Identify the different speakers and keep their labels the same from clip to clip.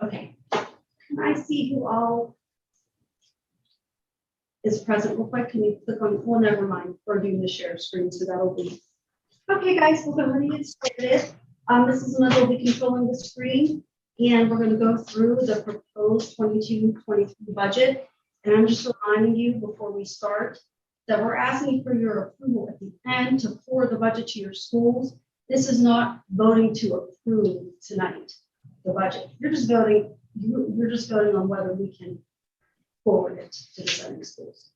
Speaker 1: Okay, can I see who all is present real quick? Can you click on, well, never mind, we're doing the share screen, so that'll be. Okay, guys, we're going to get started. Mrs. Mother will be controlling the screen, and we're going to go through the proposed 22-23 budget. And I'm just reminding you before we start that we're asking for your approval at the end to forward the budget to your schools. This is not voting to approve tonight, the budget. You're just voting on whether we can forward it to the sending schools.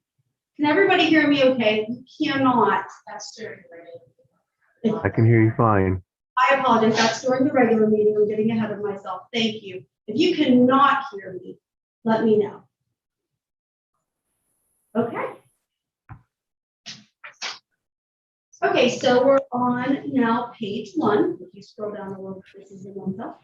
Speaker 1: Can everybody hear me okay? You cannot. That's during the regular.
Speaker 2: I can hear you fine.
Speaker 1: I apologize. That's during the regular meeting. I'm getting ahead of myself. Thank you. If you cannot hear me, let me know. Okay. Okay, so we're on now page 1. If you scroll down a little, this is the one up.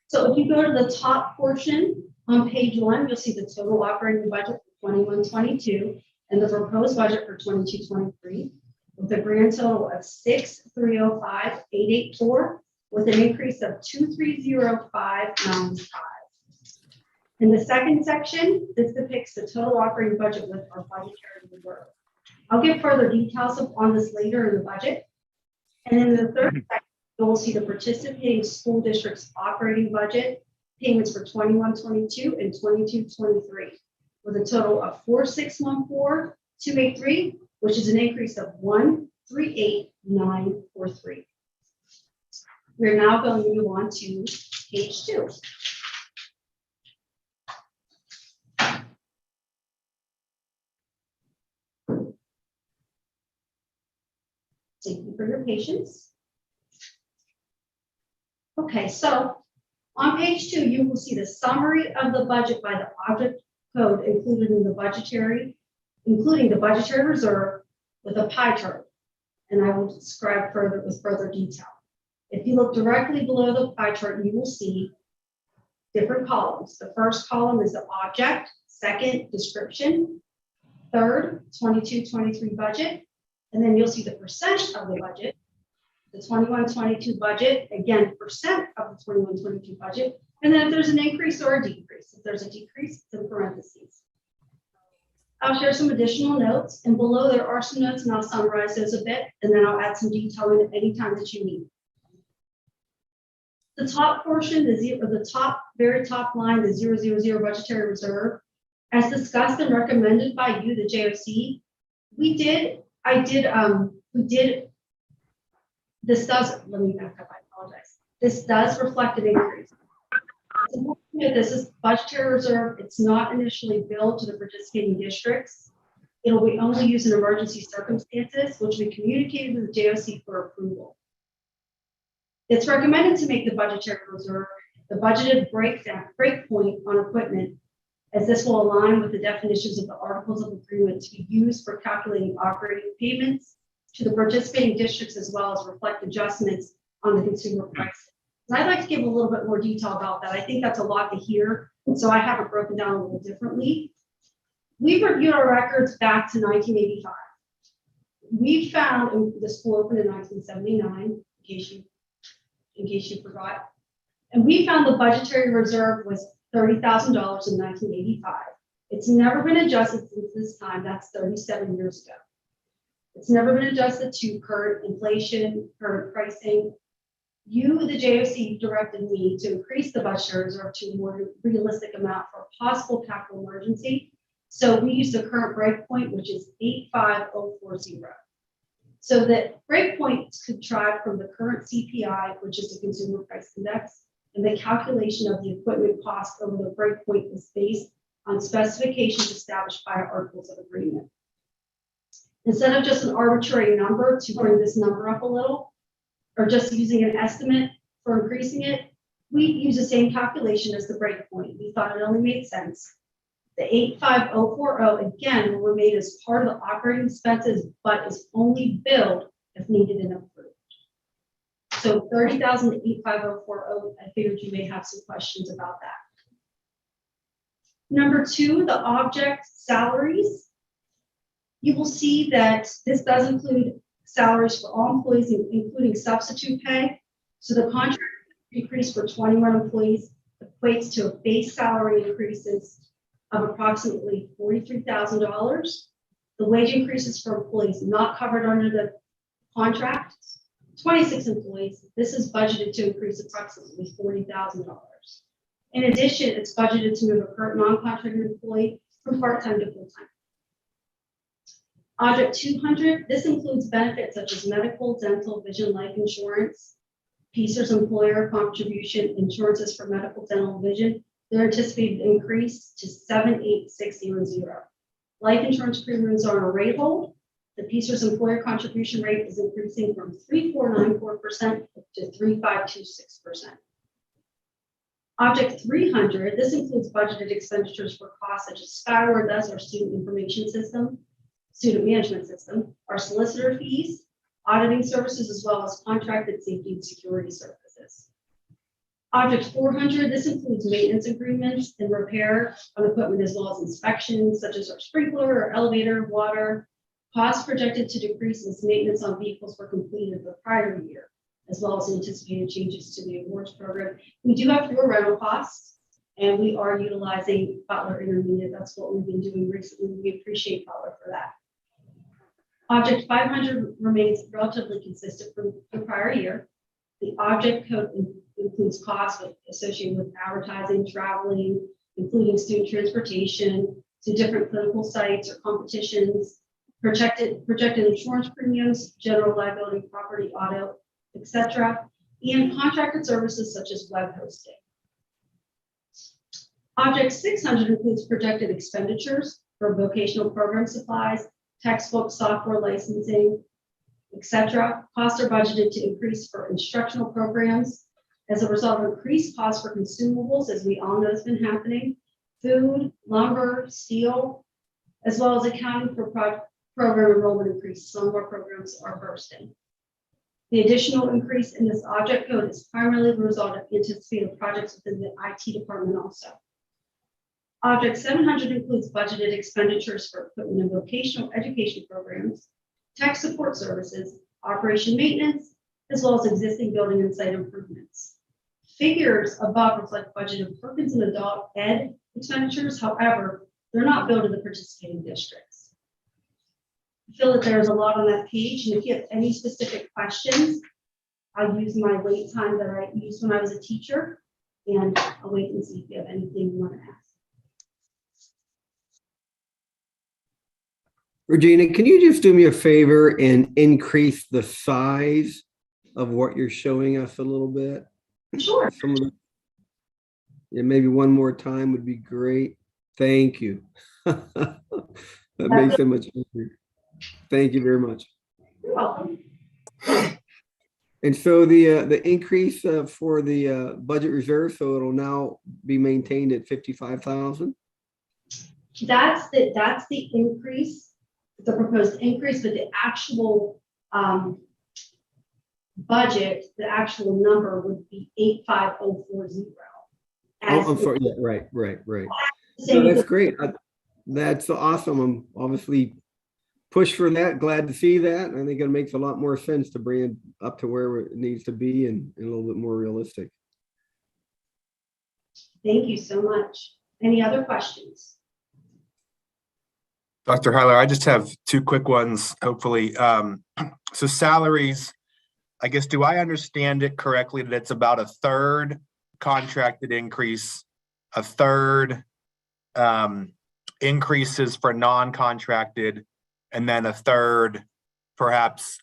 Speaker 1: So if you go to the top portion on page 1, you'll see the total operating budget for 21-22 and the proposed budget for 22-23 with a grand total of $6,305,884 with an increase of $2,305,995. In the second section, this depicts the total operating budget with our budgetary reserve. I'll give further details on this later in the budget. And in the third section, you'll see the participating school district's operating budget payments for 21-22 and 22-23 with a total of $4,614,283, which is an increase of $1,389,43. We're now going to move on to page 2. Thank you for your patience. Okay, so on page 2, you will see the summary of the budget by the object code included in the budgetary, including the budgetary reserve with a pie chart. And I will describe further with further detail. If you look directly below the pie chart, you will see different columns. The first column is the object, second, description, third, 22-23 budget. And then you'll see the percent of the budget, the 21-22 budget, again, percent of the 21-22 budget. And then if there's an increase or a decrease, if there's a decrease, it's in parentheses. I'll share some additional notes, and below there are some notes, and I'll summarize those a bit, and then I'll add some detail in at any time that you need. The top portion, the top, very top line, the 000 budgetary reserve, as discussed and recommended by you, the JOC, this does, let me back up, I apologize. This does reflect an increase. This is budgetary reserve. It's not initially billed to the participating districts. It'll be only used in emergency circumstances, which we communicated to the JOC for approval. It's recommended to make the budgetary reserve the budgeted breakpoint on equipment, as this will align with the definitions of the articles of agreement to be used for calculating operating payments to the participating districts, as well as reflect adjustments on the consumer price. And I'd like to give a little bit more detail about that. I think that's a lot to hear, so I have it broken down a little differently. We've reviewed our records back to 1985. We found, and the school opened in 1979, in case you forgot, and we found the budgetary reserve was $30,000 in 1985. It's never been adjusted since this time. That's 37 years ago. It's never been adjusted to current inflation, current pricing. You, the JOC, directed me to increase the budgetary reserve to a more realistic amount for a possible capital emergency. So we used the current breakpoint, which is 85040. So that breakpoint is contrived from the current CPI, which is the consumer price index, and the calculation of the equipment cost over the breakpoint is based on specifications established by our articles of agreement. Instead of just an arbitrary number to bring this number up a little, or just using an estimate for increasing it, we use the same calculation as the breakpoint. We thought it only made sense. The 85040, again, will remain as part of the operating expenses, but is only billed if needed and approved. So 30,000 to 85040, I figured you may have some questions about that. Number 2, the object salaries. You will see that this does include salaries for all employees, including substitute pay. So the contract increase for 21 employees equates to a base salary increases of approximately $43,000. The wage increases for employees not covered under the contract, 26 employees, this is budgeted to increase approximately $40,000. In addition, it's budgeted to move a current non-contracted employee from part-time to full-time. Object 200, this includes benefits such as medical, dental, vision, life insurance, PCERS employer contribution, insurances for medical, dental, vision. They're anticipated to increase to 78600. Life insurance premiums are on a rate hold. The PCERS employer contribution rate is increasing from 3.494% to 3.526%. Object 300, this includes budgeted expenditures for costs such as Skyward, that's our student information system, student management system, our solicitor fees, auditing services, as well as contracted safety and security services. Object 400, this includes maintenance agreements and repair on equipment, as well as inspections such as our sprinkler or elevator, water. Costs projected to decrease as maintenance on vehicles were completed the prior year, as well as anticipated changes to the awards program. We do have fewer rental costs, and we are utilizing Butler Intermediate. That's what we've been doing recently. We appreciate Butler for that. Object 500 remains relatively consistent from the prior year. The object code includes costs associated with advertising, traveling, including student transportation to different clinical sites or competitions, projected insurance premiums, general liability, property, auto, etc., and contracted services such as web hosting. Object 600 includes projected expenditures for vocational program supplies, textbooks, software licensing, etc. Costs are budgeted to increase for instructional programs as a result of increased costs for consumables, as we all know has been happening, food, lumber, steel, as well as accounting for program enrollment increase. Some of our programs are bursting. The additional increase in this object code is primarily the result of anticipated projects within the IT department also. Object 700 includes budgeted expenditures for equipment and vocational education programs, tech support services, operation maintenance, as well as existing building and site improvements. Figures above reflect budgeted Perkins and adult ed expenditures. However, they're not billed to the participating districts. I feel that there's a lot on that page, and if you have any specific questions, I'll use my wait time that I used when I was a teacher, and I'll wait and see if you have anything you want to ask.
Speaker 2: Regina, can you just do me a favor and increase the size of what you're showing us a little bit?
Speaker 1: Sure.
Speaker 2: Yeah, maybe one more time would be great. Thank you. That makes it much easier. Thank you very much.
Speaker 1: You're welcome.
Speaker 2: And so the increase for the budget reserve, so it'll now be maintained at 55,000.
Speaker 1: That's the increase, the proposed increase, but the actual budget, the actual number would be 85040.
Speaker 2: Oh, I'm sorry. Yeah, right. So that's great. That's awesome. I'm obviously push for that. Glad to see that. I think it makes a lot more sense to bring it up to where it needs to be and a little bit more realistic.
Speaker 1: Thank you so much. Any other questions?
Speaker 3: Dr. Heiler, I just have two quick ones, hopefully. So salaries, I guess, do I understand it correctly that it's about a third contracted increase, a third increases for non-contracted, and then a third perhaps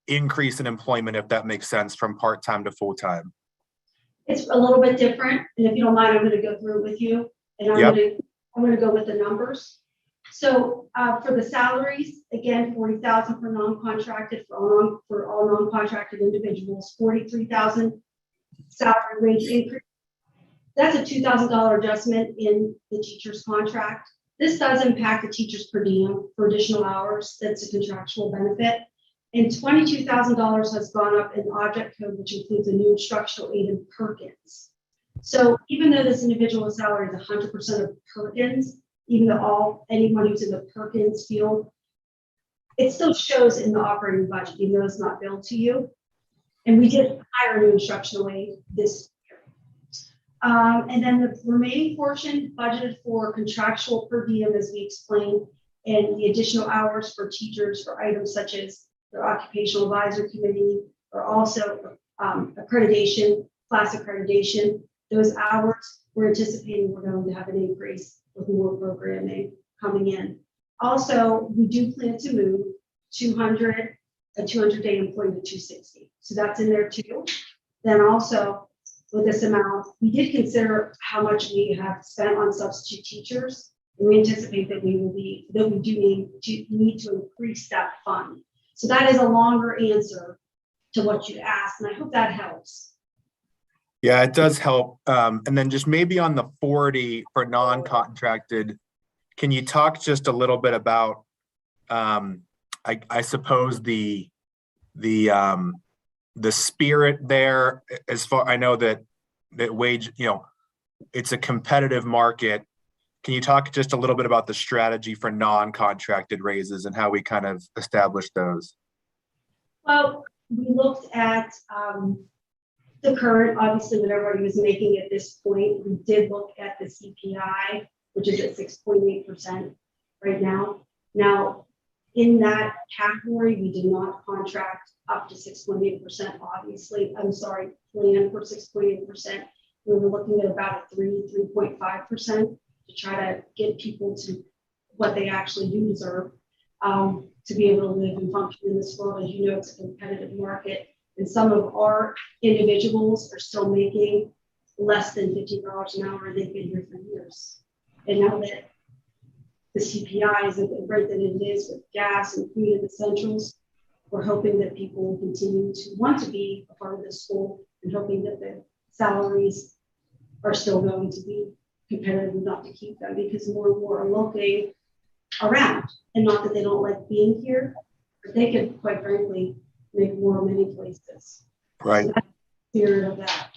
Speaker 3: increase in employment, if that makes sense, from part-time to full-time?
Speaker 1: It's a little bit different, and if you don't mind, I'm going to go through it with you, and I'm going to go with the numbers. So for the salaries, again, 40,000 for non-contracted, for all non-contracted individuals, 43,000 salary wage increase. That's a $2,000 adjustment in the teacher's contract. This does impact the teacher's per diem for additional hours. That's a contractual benefit. And $22,000 has gone up in object code, which includes a new instructional aid in Perkins. So even though this individual's salary is 100% of Perkins, even though anyone who's in the Perkins field it still shows in the operating budget, even though it's not billed to you. And we did hire a new instructional aide this year. And then the remaining portion budgeted for contractual per diem, as we explained, and the additional hours for teachers for items such as their occupational advisory committee, or also accreditation, class accreditation. Those hours we're anticipating we're going to have an increase with more programming coming in. Also, we do plan to move a 200-day employee to 260. So that's in there too. Then also with this amount, we did consider how much we have spent on substitute teachers. And we anticipate that we do need to increase that fund. So that is a longer answer to what you asked, and I hope that helps.
Speaker 3: Yeah, it does help. And then just maybe on the 40 for non-contracted, can you talk just a little bit about, I suppose the spirit there, as far I know that wage, it's a competitive market. Can you talk just a little bit about the strategy for non-contracted raises and how we kind of established those?
Speaker 1: Well, we looked at the current, obviously, what everybody was making at this point. We did look at the CPI, which is at 6.8% right now. Now, in that category, we did not contract up to 6.8%, obviously. I'm sorry, plan for 6.8%. We were looking at about a 3.5% to try to get people to what they actually do deserve, to be able to live and function in this world. As you know, it's a competitive market, and some of our individuals are still making less than $50 an hour. They've been here for years. And now that the CPI is at the rate that it is with gas and food and essentials, we're hoping that people will continue to want to be a part of this school, and hoping that the salaries are still going to be competitive enough to keep them, because more and more are looking around, and not that they don't like being here, but they could, quite frankly, make more many places.
Speaker 3: Right.
Speaker 1: So that's the spirit of that.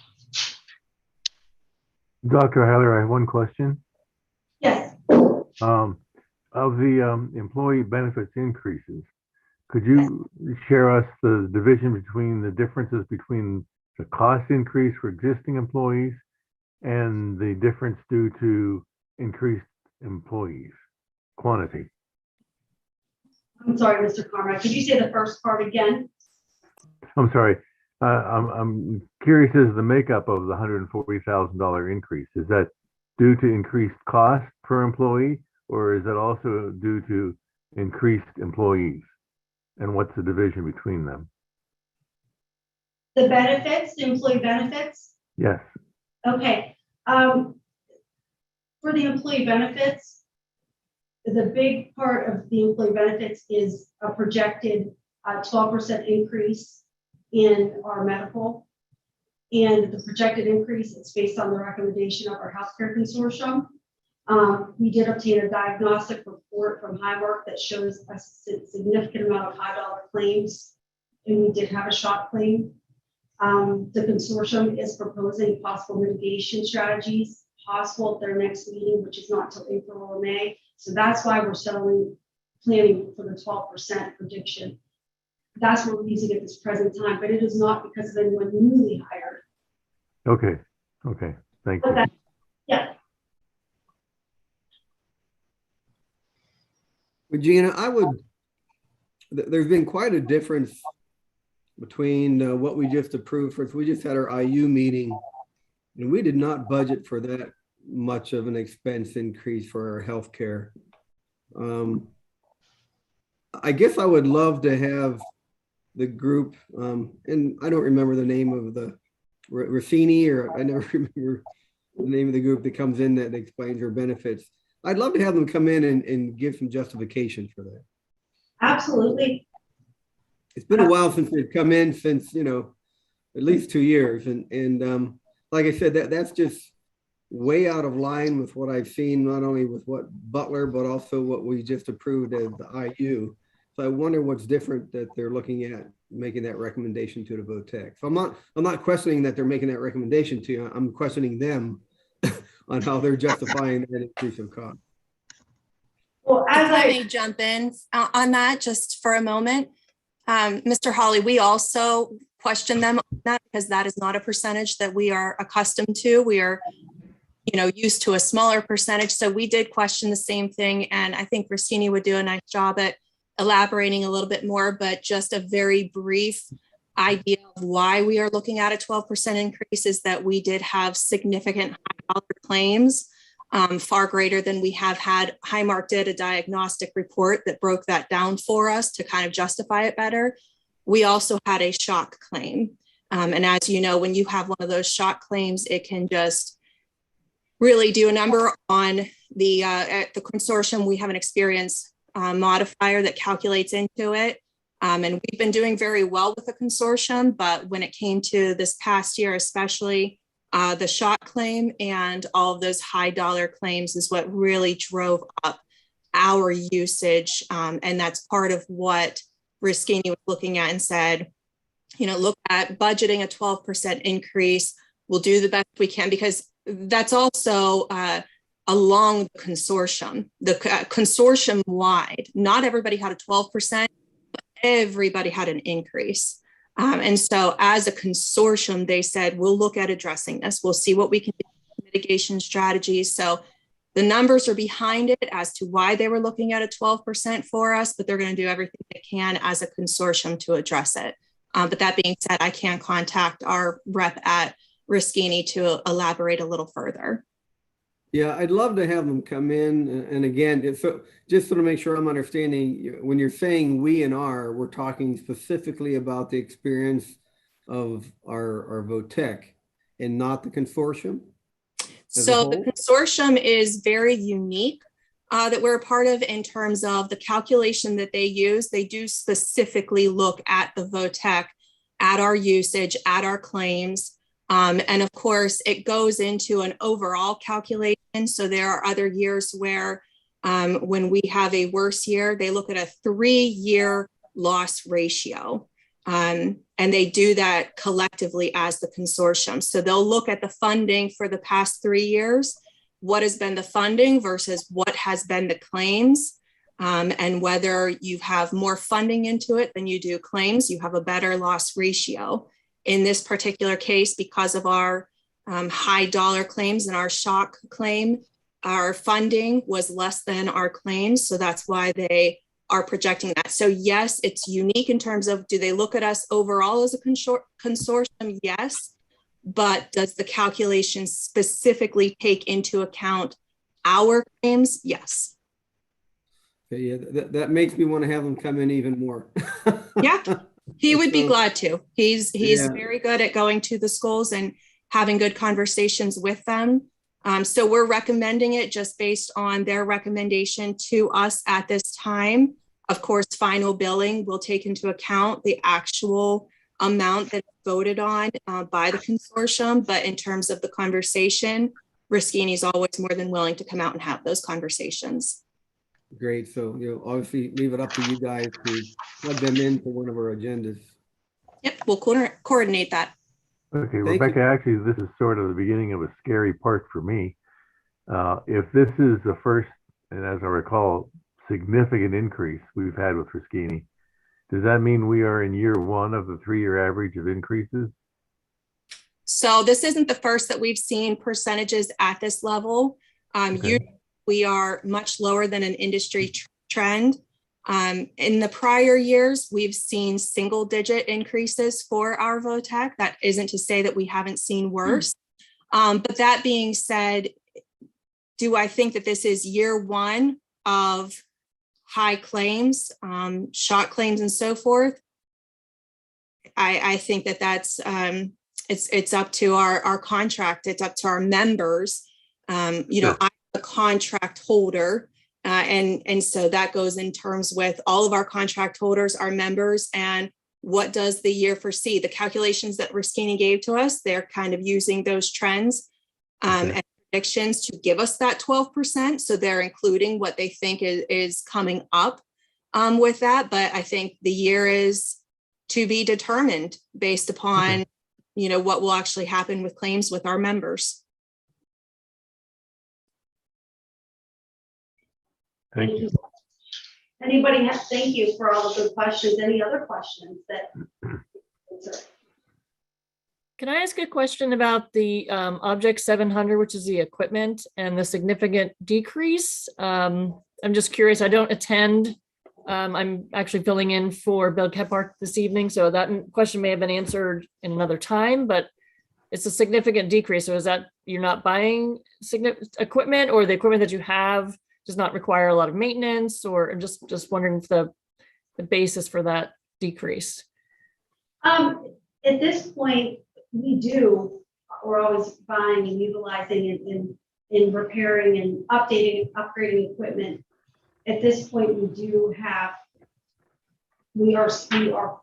Speaker 4: Dr. Heller, I have one question.
Speaker 1: Yes.
Speaker 4: Of the employee benefits increases, could you share us the division between the differences between the cost increase for existing employees and the difference due to increased employees quantity?
Speaker 1: I'm sorry, Mr. Carmack. Could you say the first part again?
Speaker 4: I'm sorry. I'm curious as to the makeup of the $140,000 increase. Is that due to increased cost per employee, or is that also due to increased employees? And what's the division between them?
Speaker 1: The benefits, the employee benefits?
Speaker 4: Yes.
Speaker 1: Okay. For the employee benefits, the big part of the employee benefits is a projected 12% increase in our medical. And the projected increase is based on the recommendation of our healthcare consortium. We did obtain a diagnostic report from Highmark that shows a significant amount of high dollar claims, and we did have a shock claim. The consortium is proposing possible mitigation strategies, possible at their next meeting, which is not till April or May. So that's why we're planning for the 12% prediction. That's what we're using at this present time, but it is not because of anyone newly hired.
Speaker 4: Okay. Okay. Thank you.
Speaker 1: Okay. Yeah.
Speaker 2: Regina, there's been quite a difference between what we just approved. We just had our IU meeting, and we did not budget for that much of an expense increase for our healthcare. I guess I would love to have the group, and I don't remember the name of the Rossini, or I never remember the name of the group that comes in that explains their benefits. I'd love to have them come in and give some justification for that.
Speaker 1: Absolutely.
Speaker 2: It's been a while since they've come in, since, at least 2 years. And like I said, that's just way out of line with what I've seen, not only with what Butler, but also what we just approved as the IU. So I wonder what's different that they're looking at making that recommendation to the VOTEC. So I'm not questioning that they're making that recommendation to you. I'm questioning them on how they're justifying that increase of cost.
Speaker 1: Well, As
Speaker 5: I
Speaker 1: I,
Speaker 5: may jump in on that just for a moment. Mr. Hawley, we also question them on that because that is not a percentage that we are accustomed to. We are, used to a smaller percentage. So we did question the same thing. And I think Rustini would do a nice job at elaborating a little bit more, but just a very brief idea of why we are looking at a 12% increase is that we did have significant high dollar claims, far greater than we have had. Highmark did a diagnostic report that broke that down for us to kind of justify it better. We also had a shock claim. And as you know, when you have one of those shock claims, it can just really do a number on the at the consortium. We have an experience modifier that calculates into it. And we've been doing very well with the consortium, but when it came to this past year, especially the shock claim and all of those high dollar claims is what really drove up our usage. And that's part of what Rustini was looking at and said, look at budgeting a 12% increase. We'll do the best we can, because that's also along the consortium, consortium wide. Not everybody had a 12%, but everybody had an increase. And so as a consortium, they said, we'll look at addressing this. We'll see what we can do with mitigation strategies. So the numbers are behind it as to why they were looking at a 12% for us, but they're going to do everything they can as a consortium to address it. But that being said, I can contact our rep at Rustini to elaborate a little further.
Speaker 2: Yeah, I'd love to have them come in. And again, so just to make sure I'm understanding, when you're saying we and our, we're talking specifically about the experience of our VOTEC and not the consortium?
Speaker 5: So the consortium is very unique that we're a part of in terms of the calculation that they use. They do specifically look at the VOTEC, at our usage, at our claims. And of course, it goes into an overall calculation. So there are other years where when we have a worse year, they look at a 3-year loss ratio. And they do that collectively as the consortium. So they'll look at the funding for the past 3 years, what has been the funding versus what has been the claims, and whether you have more funding into it than you do claims, you have a better loss ratio. In this particular case, because of our high dollar claims and our shock claim, our funding was less than our claims. So that's why they are projecting that. So yes, it's unique in terms of, do they look at us overall as a consortium? Yes. But does the calculation specifically take into account our claims? Yes.
Speaker 2: Okay, yeah, that makes me want to have them come in even more.
Speaker 5: Yeah. He would be glad to. He's very good at going to the schools and having good conversations with them. So we're recommending it just based on their recommendation to us at this time. Of course, final billing will take into account the actual amount that's voted on by the consortium. But in terms of the conversation, Rustini is always more than willing to come out and have those conversations.
Speaker 2: Great. So, obviously leave it up to you guys to plug them into one of our agendas.
Speaker 5: Yep, we'll coordinate that.
Speaker 4: Okay, Rebecca, actually, this is sort of the beginning of a scary part for me. If this is the first, and as I recall, significant increase we've had with Rustini, does that mean we are in year 1 of the 3-year average of increases?
Speaker 5: So this isn't the first that we've seen percentages at this level. Usually we are much lower than an industry trend. In the prior years, we've seen single-digit increases for our VOTEC. That isn't to say that we haven't seen worse. But that being said, do I think that this is year 1 of high claims, shock claims, and so forth? I think that that's it's up to our contract. It's up to our members. Sure. I'm a contract holder. And so that goes in terms with all of our contract holders, our members, and what does the year foresee? The calculations that Rustini gave to us, they're kind of using those trends and predictions to give us that 12%. So they're including what they think is coming up with that. But I think the year is to be determined based upon, what will actually happen with claims with our members.
Speaker 4: Thank you.
Speaker 1: Anybody have, thank you for all the good questions. Any other questions that?
Speaker 6: Can I ask a question about the Object 700, which is the equipment and the significant decrease? I'm just curious. I don't attend. I'm actually filling in for Bill Kephart this evening, so that question may have been answered in another time, but it's a significant decrease. So is that you're not buying equipment, or the equipment that you have does not require a lot of maintenance? Or I'm just wondering if the basis for that decrease.
Speaker 1: At this point, we're always buying and utilizing in repairing and updating, upgrading equipment. At this point, we are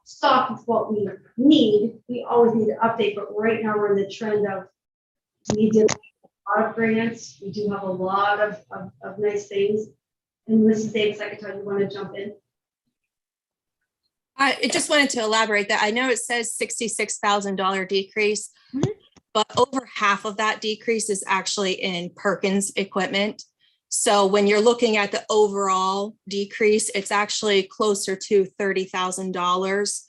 Speaker 1: stocked with what we need. We always need to update, but right now we're in the trend of, we do a lot of grants. We do have a lot of nice things. And Mrs. Davis, I can tell you want to jump in.
Speaker 5: I just wanted to elaborate that. I know it says $66,000 decrease, but over half of that decrease is actually in Perkins equipment. So when you're looking at the overall decrease, it's actually closer to $30,000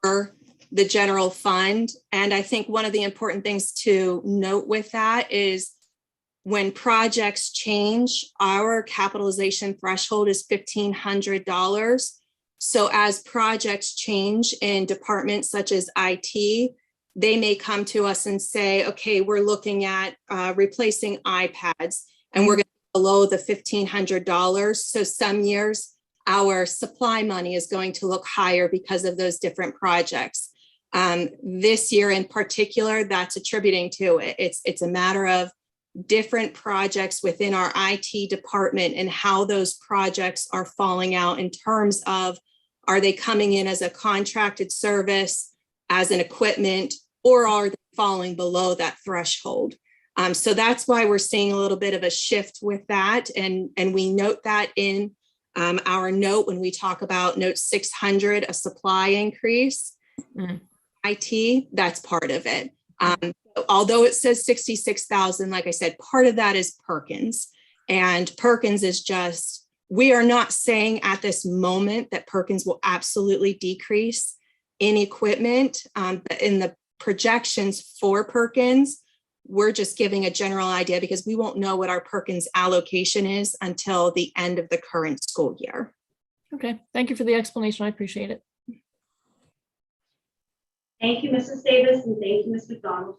Speaker 5: for the general fund. And I think one of the important things to note with that is when projects change, our capitalization threshold is $1,500. So as projects change in departments such as IT, they may come to us and say, okay, we're looking at replacing iPads and we're going to be below the $1,500. So some years our supply money is going to look higher because of those different projects. This year in particular, that's attributing to it. It's a matter of different projects within our IT department and how those projects are falling out in terms of, are they coming in as a contracted service, as an equipment, or are they falling below that threshold? So that's why we're seeing a little bit of a shift with that. And we note that in our note when we talk about note 600, a supply increase. IT, that's part of it. Although it says 66,000, like I said, part of that is Perkins. And Perkins is just, we are not saying at this moment that Perkins will absolutely decrease in equipment, but in the projections for Perkins, we're just giving a general idea because we won't know what our Perkins allocation is until the end of the current school year.
Speaker 6: Okay, thank you for the explanation. I appreciate it.
Speaker 1: Thank you, Mrs. Davis, and thank you, Ms. McDonald.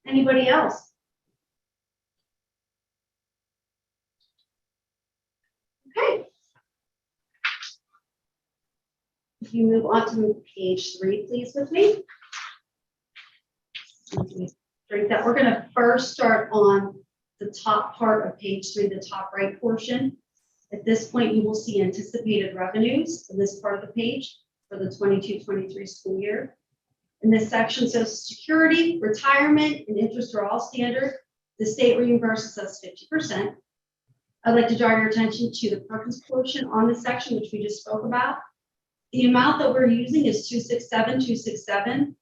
Speaker 1: Anybody else? Okay. If you move on to page 3, please, with me. Drink that. We're going to first start on the top part of page 3, the top right portion. At this point, you will see anticipated revenues in this part of the page for the 22-23 school year. In this section, Social Security, retirement, and interest are all standard. The state reimburses us 50%. I'd like to draw your attention to the Perkins portion on this section, which we just spoke about. The amount that we're using is 267,267.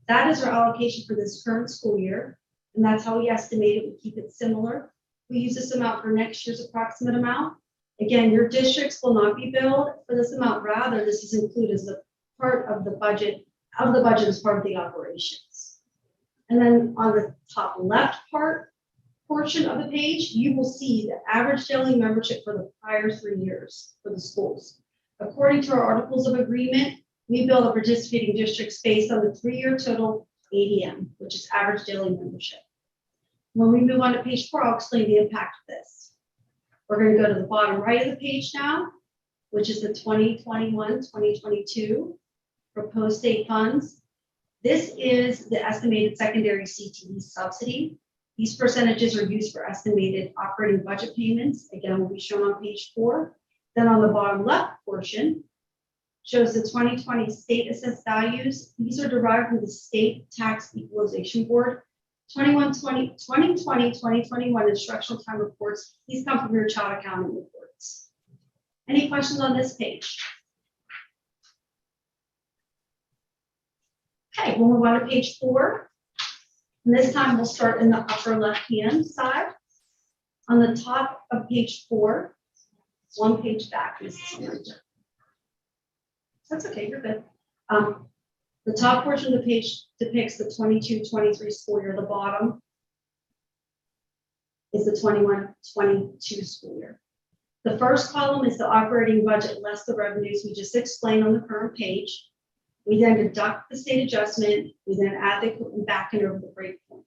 Speaker 1: That is our allocation for this current school year, and that's how we estimate it. We keep it similar. We use this amount for next year's approximate amount. Again, your districts will not be billed for this amount. Rather, this is included as a part of the budget. As part of the operations. And then on the top left portion of the page, you will see the average daily membership for the prior 3 years for the schools. According to our articles of agreement, we bill the participating districts based on the 3-year total ADM, which is average daily membership. When we move on to page 4, I'll explain the impact of this. We're going to go to the bottom right of the page now, which is the 2021-2022 proposed state funds. This is the estimated secondary CTE subsidy. These percentages are used for estimated operating budget payments. Again, will be shown on page 4. Then on the bottom left portion shows the 2020 state assessed values. These are derived from the State Tax Equalization Board. 2020-2021 instructional time reports. These come from your child accounting reports. Any questions on this page? Okay, we'll move on to page 4. And this time we'll start in the upper left-hand side. On the top of page 4, one page back, Mrs. Manager. That's okay, you're good. The top portion of the page depicts the 22-23 school year. The bottom is the 21-22 school year. The first column is the operating budget less the revenues we just explained on the current page. We then deduct the state adjustment. We then add the equipment back and over the breakpoint.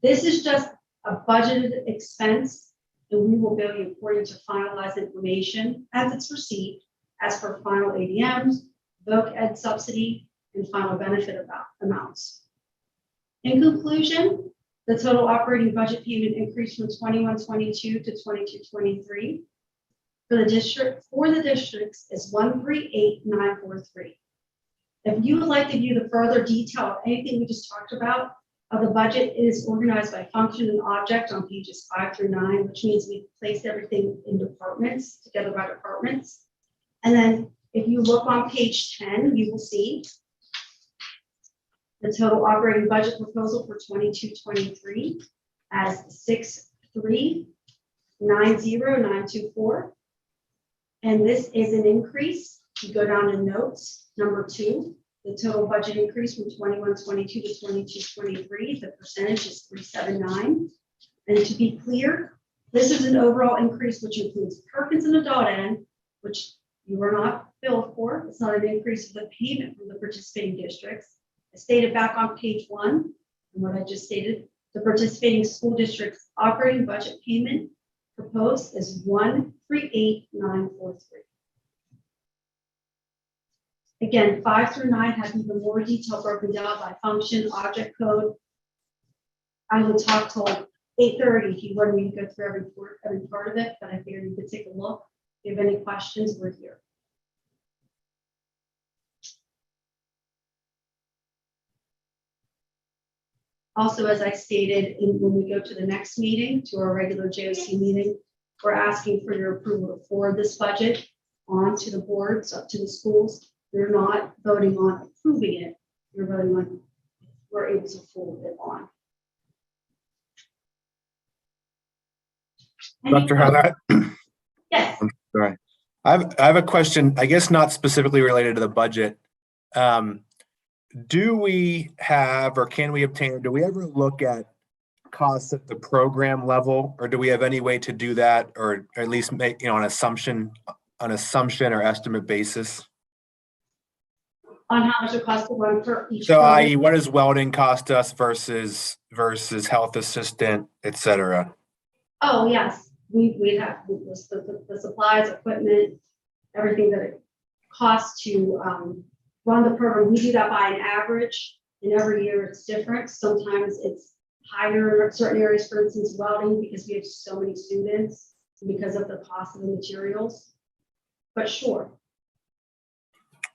Speaker 1: This is just a budgeted expense, and we will bill you according to finalized information as it's received, as per final ADMs, voc ed subsidy, and final benefit amounts. In conclusion, the total operating budget payment increased from 21-22 to 22-23 for the districts is 138,943. If you would like to view the further detail of anything we just talked about of the budget, it is organized by function and object on pages 5 through 9, which means we placed everything in departments, together by departments. And then if you look on page 10, you will see the total operating budget proposal for 22-23 as 6390924. And this is an increase. You go down to notes, number 2, the total budget increase from 21-22 to 22-23, the percentage is 379. And to be clear, this is an overall increase which includes Perkins and adult end, which you were not billed for. It's not an increase of the payment from the participating districts. I stated back on page 1, and what I just stated, the participating school district's operating budget payment proposed is 138,943. Again, 5 through 9 have even more detail broken down by function, object code. I would talk till 8:30 if you wanted me to go through every part of it, but I figured you could take a look. If you have any questions, we're here. Also, as I stated, when we go to the next meeting, to our regular JOC meeting, we're asking for your approval to forward this budget on to the boards, up to the schools. We're not voting on approving it. You're voting on, we're able to forward it on.
Speaker 3: Dr. Haller,
Speaker 1: Yes.
Speaker 3: sorry. I have a question, I guess not specifically related to the budget. Do we have, or can we obtain, do we ever look at costs at the program level, or do we have any way to do that, or at least make, an assumption or estimate basis?
Speaker 1: On how much it costs to run for each.
Speaker 3: So,
Speaker 1: program.
Speaker 3: i.e., what does welding cost us versus health assistant, et cetera?
Speaker 1: Oh, yes, we have the supplies, equipment, everything that it costs to run the program. We do that by an average, and every year it's different. Sometimes it's higher in certain areas, for instance, welding, because we have so many students, because of the cost of the materials. But sure.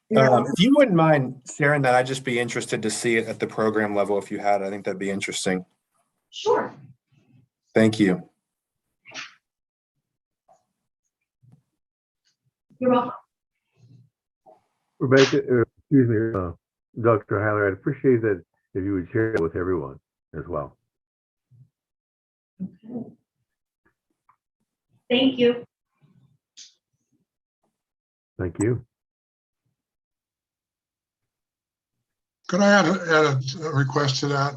Speaker 3: If you wouldn't mind sharing that, I'd just be interested to see it at the program level if you had. I think that'd be interesting.
Speaker 1: Sure.
Speaker 3: Thank you.
Speaker 1: You're welcome.
Speaker 4: Rebecca, excuse me, Dr. Haller, I'd appreciate that if you would share it with everyone as well.
Speaker 1: Okay. Thank you.
Speaker 4: Thank you.
Speaker 7: Could I add a request to that?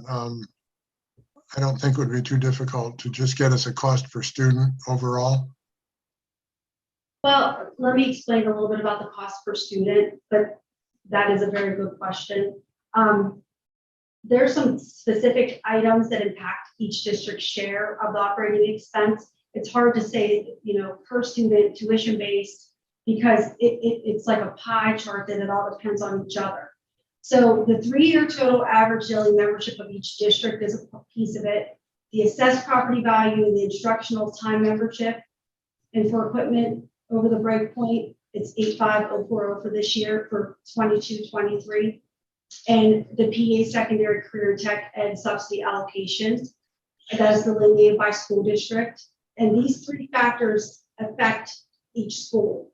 Speaker 7: I don't think it would be too difficult to just get us a cost per student overall.
Speaker 1: Well, let me explain a little bit about the cost per student, but that is a very good question. There are some specific items that impact each district's share of the operating expense. It's hard to say, per student, tuition based, because it's like a pie chart that it all depends on each other. So the 3-year total average daily membership of each district is a piece of it. The assessed property value and the instructional time membership, and for equipment over the break point, it's 85040 for this year for 22-23. And the PA secondary career tech ed subsidy allocation, that is delineated by school district. And these 3 factors affect each school.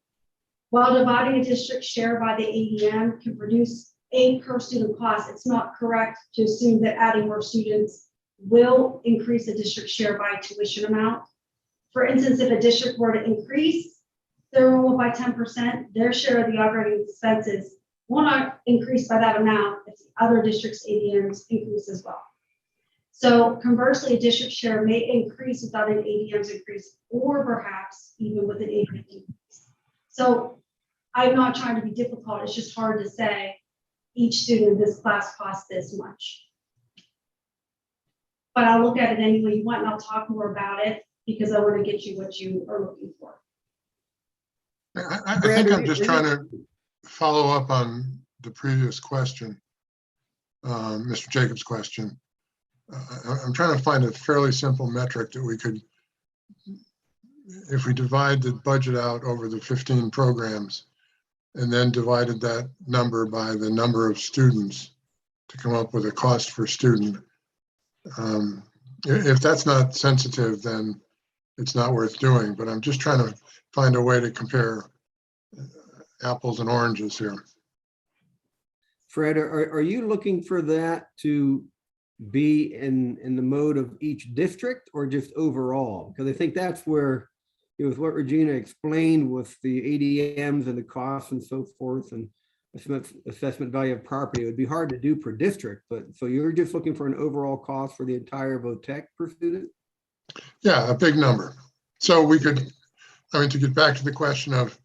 Speaker 1: While dividing a district share by the ADM can produce a per student cost, it's not correct to assume that adding more students will increase the district share by tuition amount. For instance, if a district were to increase their enrollment by 10%, their share of the operating expenses will not increase by that amount if the other district's ADMs increase as well. So conversely, a district share may increase without an ADMs increase, or perhaps even with an ADM decrease. So I'm not trying to be difficult. It's just hard to say each student in this class costs this much. But I'll look at it any way you want, and I'll talk more about it because I want to get you what you are looking for.
Speaker 7: I think I'm just trying to follow up on the previous question, Mr. Jacobs' question. I'm trying to find a fairly simple metric that we could, if we divide the budget out over the 15 programs and then divided that number by the number of students to come up with a cost per student. If that's not sensitive, then it's not worth doing, but I'm just trying to find a way to compare apples and oranges here.
Speaker 2: Fred, are you looking for that to be in the mode of each district or just overall? Because I think that's where, with what Regina explained with the ADMs and the costs and so forth and assessment value of property, it would be hard to do per district. But so you're just looking for an overall cost for the entire VOTEC per student?
Speaker 7: Yeah, a big number. So we could, I mean, to get back to the question of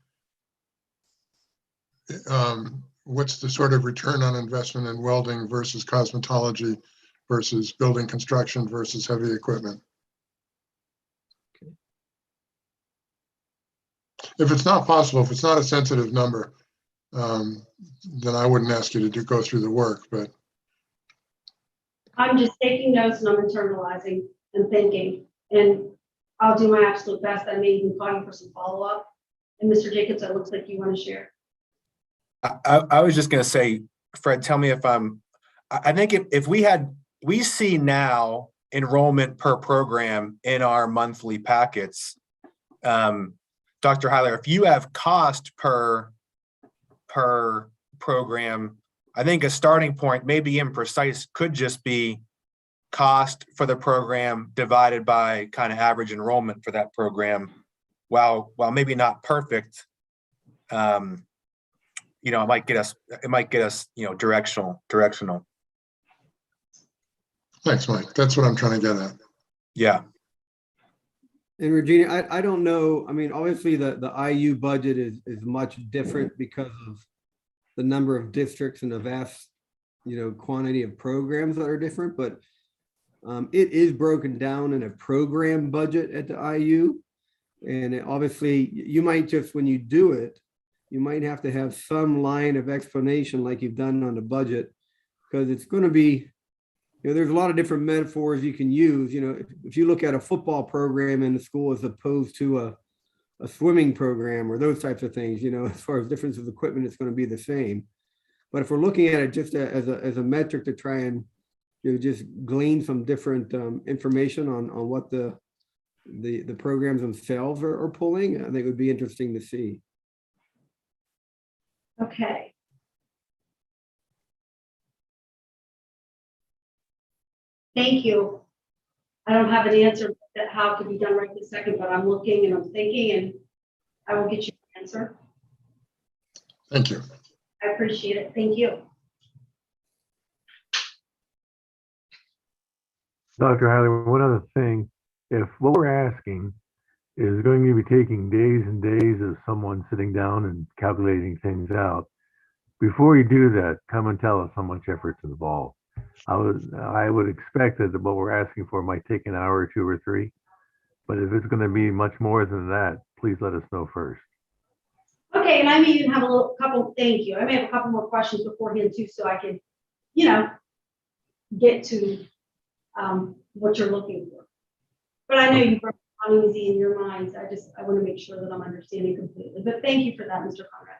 Speaker 7: what's the sort of return on investment in welding versus cosmetology versus building construction versus heavy equipment.
Speaker 2: Okay.
Speaker 7: If it's not possible, if it's not a sensitive number, then I wouldn't ask you to go through the work, but.
Speaker 1: I'm just taking notes and I'm internalizing and thinking, and I'll do my absolute best. I may even call you for some follow-up. And Mr. Jacobs, it looks like you want to share.
Speaker 3: I was just going to say, Fred, tell me if I think if we see now enrollment per program in our monthly packets, Dr. Heiler, if you have cost per program, I think a starting point, maybe imprecise, could just be cost for the program divided by kind of average enrollment for that program. While maybe not perfect, it might get us, directional.
Speaker 7: Thanks, Mike. That's what I'm trying to get at.
Speaker 3: Yeah.
Speaker 2: And Regina, I don't know. I mean, obviously the IU budget is much different because of the number of districts and the vast, quantity of programs that are different, but it is broken down in a program budget at the IU. And obviously you might just, when you do it, you might have to have some line of explanation like you've done on the budget, because it's going to be, there's a lot of different metaphors you can use. If you look at a football program in the school as opposed to a swimming program or those types of things, as far as difference of equipment, it's going to be the same. But if we're looking at it just as a metric to try and just glean some different information on what the programs themselves are pulling, I think it would be interesting to see.
Speaker 1: Okay. Thank you. I don't have an answer that how it could be done right this second, but I'm looking and I'm thinking, and I will get you an answer.
Speaker 7: Thank you.
Speaker 1: I appreciate it. Thank you.
Speaker 4: Dr. Heiler, one other thing, if what we're asking is going to be taking days and days of someone sitting down and calculating things out, before you do that, come and tell us how much effort's involved. I would expect that what we're asking for might take an hour or two or three, but if it's going to be much more than that, please let us know first.
Speaker 1: Okay, and I may even have thank you. I may have a couple more questions beforehand too, so I can, get to what you're looking for. But I know you brought uneasy in your minds. I want to make sure that I'm understanding completely. But thank you for that, Mr. Conrad.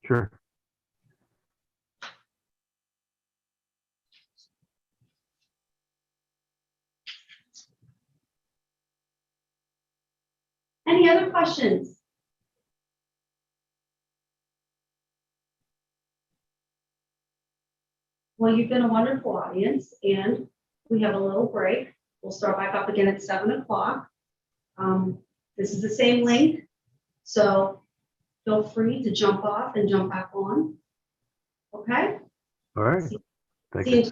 Speaker 4: Sure.
Speaker 1: Any other questions? Well, you've been a wonderful audience, and we have a little break. We'll start back up again at 7 o'clock. This is the same link, so feel free to jump off and jump back on. Okay?
Speaker 4: All right. Thank
Speaker 1: See you
Speaker 4: you.